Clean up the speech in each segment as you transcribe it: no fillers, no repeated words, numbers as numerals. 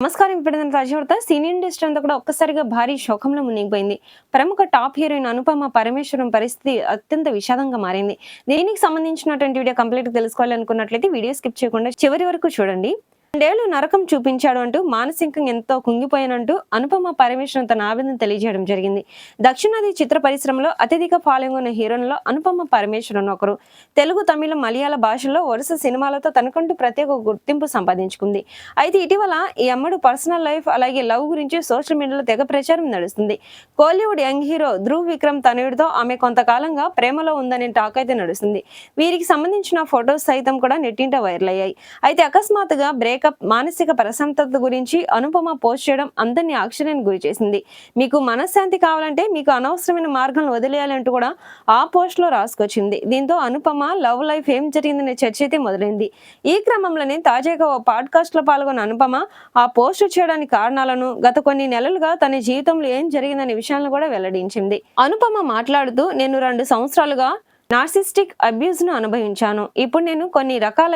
నమస్కారం. ఇప్పుడు తాజా సినీ ఇండస్ట్రీ అంతా కూడా ఒక్కసారిగా భారీ శోకంలో మునిగిపోయింది. ప్రముఖ టాప్ హీరోయిన్ అనుపమ పరమేశ్వరన్ పరిస్థితి అత్యంత విషాదంగా మారింది. దీనికి సంబంధించినటువంటి వీడియో కంప్లీట్ తెలుసుకోవాలనుకున్నట్లయితే వీడియో స్కిప్ చేయకుండా చివరి వరకు చూడండి. 2 నరకం చూపించాడు అంటూ మానసికంగా ఎంతో కుంగిపోయానంటూ అనుపమ పరమేశ్వరన్ తన ఆవేదన తెలియజేయడం జరిగింది. దక్షిణాది చిత్ర పరిశ్రమలో అత్యధిక ఫాలోయింగ్ ఉన్న హీరోయిన్లో అనుపమ పరమేశ్వరన్ ఒకరు. తెలుగు, తమిళ, మలయాళ భాషల్లో వరుస సినిమాలతో తనకంటూ ప్రత్యేక గుర్తింపు సంపాదించుకుంది. అయితే ఇటీవల ఈ అమ్మడు పర్సనల్ లైఫ్ అలాగే లవ్ గురించి సోషల్ మీడియాలో తెగ ప్రచారం నడుస్తుంది. కోలీవుడ్ యంగ్ హీరో ధ్రువ్ విక్రమ్ తనయుడితో ఆమె కొంతకాలంగా ప్రేమలో ఉందనే టాక్ అయితే నడుస్తుంది. వీరికి సంబంధించిన ఫొటోస్ సైతం కూడా నెట్టింట వైరల్ అయ్యాయి. అయితే అకస్మాత్తుగా బ్రేకప్, మానసిక ప్రశాంతత గురించి అనుపమ పోస్ట్ చేయడం అందరినీ ఆశ్చర్యానికి గురి చేసింది. మీకు మనశ్శాంతి కావాలంటే మీకు అనవసరమైన మార్గాలను వదిలేయాలంటూ కూడా ఆ పోస్ట్ లో రాసుకొచ్చింది. దీంతో అనుపమ లవ్ లైఫ్ ఏం జరిగిందనే చర్చ అయితే మొదలైంది. ఈ క్రమంలోనే తాజాగా ఓ పాడ్కాస్ట్ లో పాల్గొన్న అనుపమ ఆ పోస్ట్ చేయడానికి కారణాలను, గత కొన్ని నెలలుగా తన జీవితంలో ఏం జరిగిందనే విషయాలను కూడా వెల్లడించింది. అనుపమ మాట్లాడుతూ, నేను 2 సంవత్సరాలుగా నార్సిస్టిక్ అబ్యూస్ ను అనుభవించాను. ఇప్పుడు నేను కొన్ని రకాల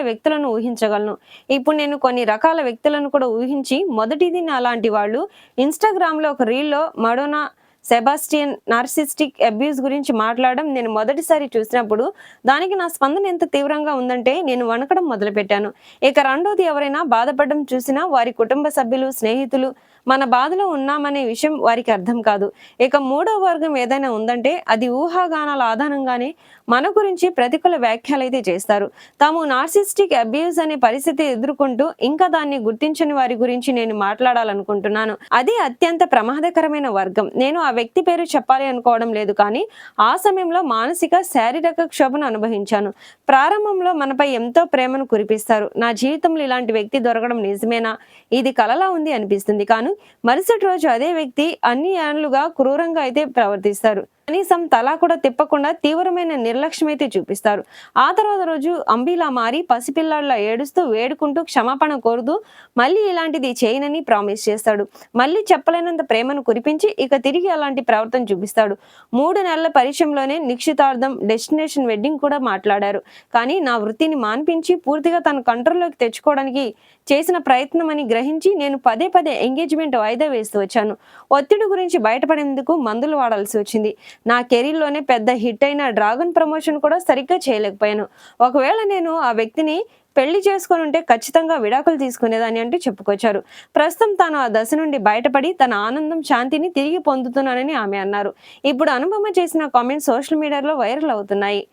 వ్యక్తులను కూడా ఊహించి, మొదటిది అలాంటి వాళ్ళు ఇన్స్టాగ్రామ్ లో ఒక రీల్లో మడోనా సెబాస్టియన్ నార్సిస్టిక్ అబ్యూస్ గురించి మాట్లాడడం నేను మొదటిసారి చూసినప్పుడు దానికి నా స్పందన ఎంత తీవ్రంగా ఉందంటే నేను వణకడం మొదలుపెట్టాను. ఇక రెండోది, ఎవరైనా బాధపడడం చూసినా వారి కుటుంబ సభ్యులు, స్నేహితులు మన బాధలో ఉన్నామనే విషయం వారికి అర్థం కాదు. ఇక మూడో వర్గం ఏదైనా ఉందంటే అది ఊహాగానాల ఆధారంగానే మన గురించి ప్రతికూల వ్యాఖ్యలు అయితే చేస్తారు. తాము నార్సిస్టిక్ అబ్యూస్ అనే పరిస్థితి ఎదుర్కొంటూ ఇంకా దాన్ని గుర్తించని వారి గురించి నేను మాట్లాడాలనుకుంటున్నాను. అది అత్యంత ప్రమాదకరమైన వర్గం. నేను ఆ వ్యక్తి పేరు చెప్పాలి అనుకోవడం లేదు, కానీ ఆ సమయంలో మానసిక, శారీరక క్షోభను అనుభవించాను. ప్రారంభంలో మనపై ఎంతో ప్రేమను కురిపిస్తారు. నా జీవితంలో ఇలాంటి వ్యక్తి దొరకడం నిజమేనా, ఇది కలలా ఉంది అనిపిస్తుంది. కానీ మరుసటి రోజు అదే వ్యక్తి అన్ని ఏళ్లుగా క్రూరంగా అయితే ప్రవర్తిస్తారు. కనీసం తలా కూడా తిప్పకుండా తీవ్రమైన నిర్లక్ష్యం అయితే చూపిస్తారు. ఆ తర్వాత రోజు అంబిలా మారి పసిపిల్లాడిలా ఏడుస్తూ వేడుకుంటూ క్షమాపణ కోరుతూ మళ్ళీ ఇలాంటిది చేయనని ప్రామిస్ చేస్తాడు. మళ్ళీ చెప్పలేనంత ప్రేమను కురిపించి ఇక తిరిగి అలాంటి ప్రవర్తన చూపిస్తాడు. 3 నెలల పరిచయంలోనే నిశ్చితార్థం, డెస్టినేషన్ వెడ్డింగ్ కూడా మాట్లాడారు. కానీ నా వృత్తిని మాన్పించి పూర్తిగా తన కంట్రోల్లోకి తెచ్చుకోవడానికి చేసిన ప్రయత్నం అని గ్రహించి నేను పదే ఎంగేజ్మెంట్ వాయిదా వేస్తూ వచ్చాను. ఒత్తిడి గురించి బయటపడేందుకు మందులు వాడాల్సి వచ్చింది. నా కెరీర్లోనే పెద్ద హిట్ అయిన డ్రాగన్ ప్రమోషన్ కూడా సరిగ్గా చేయలేకపోయాను. ఒకవేళ నేను ఆ వ్యక్తిని పెళ్లి చేసుకొని ఉంటే ఖచ్చితంగా విడాకులు తీసుకునేదాన్ని అంటూ చెప్పుకొచ్చారు. ప్రస్తుతం తాను ఆ దశ నుండి బయటపడి తన ఆనందం, శాంతిని తిరిగి పొందుతున్నానని ఆమె అన్నారు. ఇప్పుడు అనుపమ చేసిన కామెంట్స్ సోషల్ మీడియాలో వైరల్ అవుతున్నాయి.